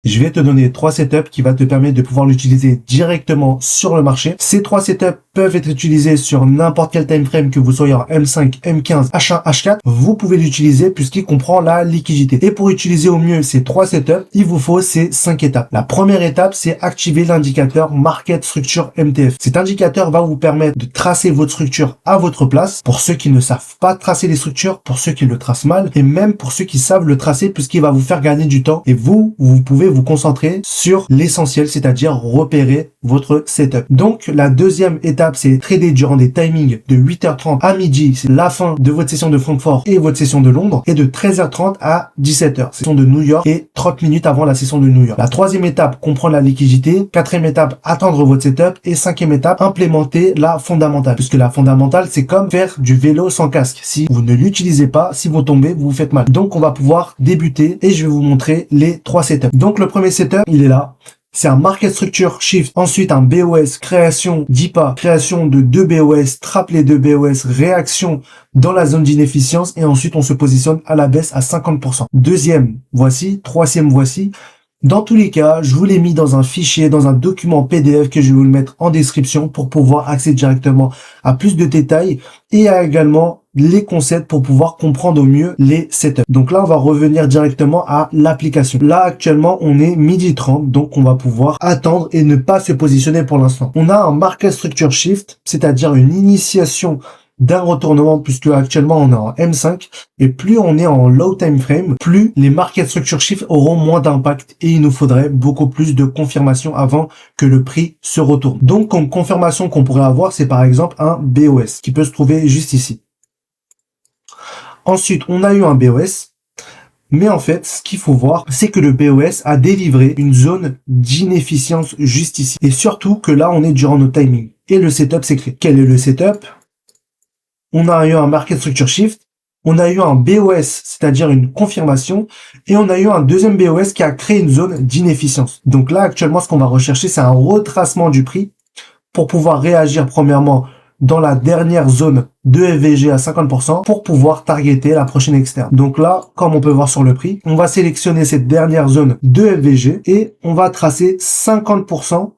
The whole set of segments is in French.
Je vais te donner 3 setups qui va te permettre de pouvoir l'utiliser directement sur le marché. Ces 3 setups peuvent être utilisés sur n'importe quel time frame, que vous soyez en M5, M15, H1, H4. Vous pouvez l'utiliser puisqu'il comprend la liquidité. Et pour utiliser au mieux ces 3 setups, il vous faut ces 5 étapes. La première étape, c'est activer l'indicateur Market Structure MTF. Cet indicateur va vous permettre de tracer votre structure à votre place. Pour ceux qui ne savent pas tracer les structures, pour ceux qui le tracent mal, et même pour ceux qui savent le tracer puisqu'il va vous faire gagner du temps. Et vous pouvez vous concentrer sur l'essentiel, c'est-à-dire repérer votre setup. Donc, la deuxième étape, c'est trader durant des timings de 8h30 à midi, c'est la fin de votre session de Francfort et votre session de Londres, et de 13h30 à 17h, session de New York, et 30 minutes avant la session de New York. La troisième étape comprend la liquidité, quatrième étape, attendre votre setup, et cinquième étape, implémenter la fondamentale. Puisque la fondamentale, c'est comme faire du vélo sans casque. Si vous ne l'utilisez pas, si vous tombez, vous vous faites mal. Donc, on va pouvoir débuter, et je vais vous montrer les 3 setups. Donc, le premier setup, il est là. C'est un Market Structure Shift, ensuite un BOS, création d'IPA, création de 2 BOS, trappe les 2 BOS, réaction dans la zone d'inefficience, et ensuite on se positionne à la baisse à 50%. Deuxième, voici. Troisième, voici. Dans tous les cas, je vous l'ai mis dans un fichier, dans un document PDF que je vais vous le mettre en description pour pouvoir accéder directement à plus de détails et à également les concepts pour pouvoir comprendre au mieux les setups. Donc là, on va revenir directement à l'application. Là, actuellement, on est midi 30, donc on va pouvoir attendre et ne pas se positionner pour l'instant. On a un Market Structure Shift, c'est-à-dire une initiation d'un retournement, puisque actuellement on est en M5, et plus on est en low time frame, plus les market structure shift auront moins d'impact, et il nous faudrait beaucoup plus de confirmation avant que le prix se retourne. Donc, comme confirmation qu'on pourrait avoir, c'est par exemple un BOS, qui peut se trouver juste ici. Ensuite, on a eu un BOS, mais en fait, ce qu'il faut voir, c'est que le BOS a délivré une zone d'inefficience juste ici. Et surtout que là, on est durant nos timings. Et le setup s'est créé. Quel est le setup? On a eu un Market Structure Shift, on a eu un BOS, c'est-à-dire une confirmation, et on a eu un deuxième BOS qui a créé une zone d'inefficience. Donc là, actuellement, ce qu'on va rechercher, c'est un retracement du prix pour pouvoir réagir premièrement dans la dernière zone de FVG à 50% pour pouvoir targeter la prochaine externe. Donc là, comme on peut voir sur le prix, on va sélectionner cette dernière zone de FVG et on va tracer 50%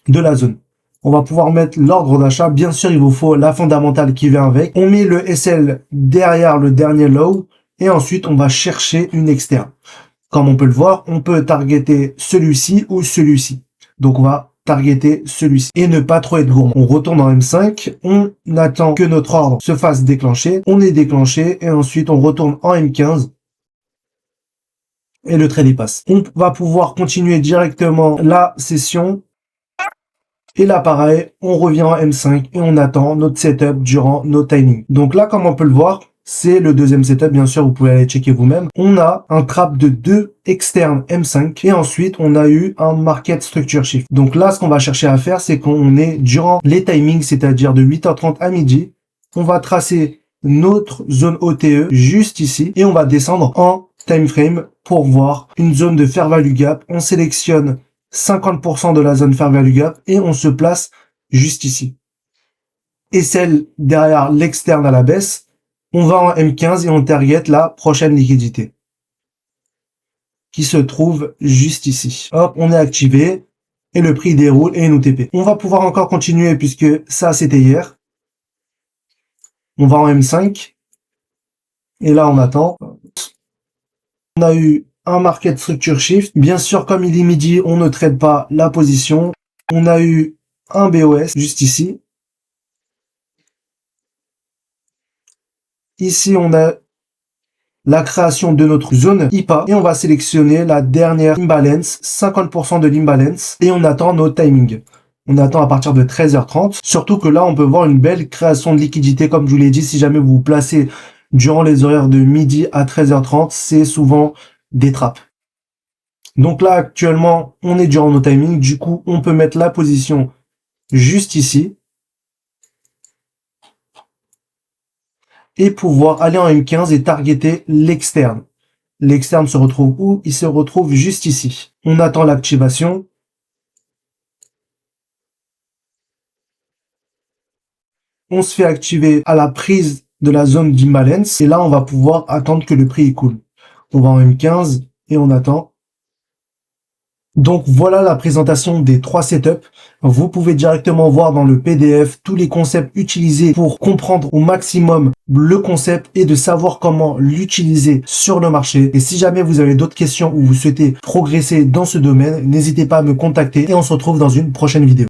de la zone. On va pouvoir mettre l'ordre d'achat. Bien sûr, il vous faut la fondamentale qui vient avec. On met le SL derrière le dernier low et ensuite, on va chercher une externe. Comme on peut le voir, on peut targeter celui-ci ou celui-ci. Donc, on va targeter celui-ci et ne pas trop être gourmand. On retourne en M5, on attend que notre ordre se fasse déclencher. On est déclenché et ensuite, on retourne en M15 et le trade y passe. On va pouvoir continuer directement la session. Et là, pareil, on revient en M5 et on attend notre setup durant nos timings. Donc là, comme on peut le voir, c'est le deuxième setup. Bien sûr, vous pouvez aller checker vous-même. On a un trap de 2 externes M5 et ensuite, on a eu un Market Structure Shift. Donc là, ce qu'on va chercher à faire, c'est qu'on est durant les timings, c'est-à-dire de 8h30 à midi. On va tracer notre zone OTE juste ici et on va descendre en time frame pour voir une zone de Fair Value Gap. On sélectionne 50% de la zone Fair Value Gap et on se place juste ici. Et celle derrière l'externe à la baisse, on va en M15 et on target la prochaine liquidité qui se trouve juste ici. Hop, on est activé et le prix déroule et nous TP. On va pouvoir encore continuer puisque ça c'était hier. On va en M5 et là on attend. On a eu un Market Structure Shift. Bien sûr, comme il est midi, on ne trade pas la position. On a eu un BOS juste ici. Ici, on a la création de notre zone IPA et on va sélectionner la dernière imbalance, 50% de l'imbalance et on attend nos timings. On attend à partir de 13h30. Surtout que là, on peut voir une belle création de liquidité. Comme je vous l'ai dit, si jamais vous vous placez durant les horaires de midi à 13h30, c'est souvent des trappes. Donc là, actuellement, on est durant nos timings. Du coup, on peut mettre la position juste ici. Et pouvoir aller en M15 et targeter l'externe. L'externe se retrouve où? Il se retrouve juste ici. On attend l'activation. On se fait activer à la prise de la zone d'imbalance. Et là, on va pouvoir attendre que le prix coule. On va en M15 et on attend. Donc voilà la présentation des 3 setups. Vous pouvez directement voir dans le PDF tous les concepts utilisés pour comprendre au maximum le concept et de savoir comment l'utiliser sur le marché. Et si jamais vous avez d'autres questions ou vous souhaitez progresser dans ce domaine, n'hésitez pas à me contacter et on se retrouve dans une prochaine vidéo.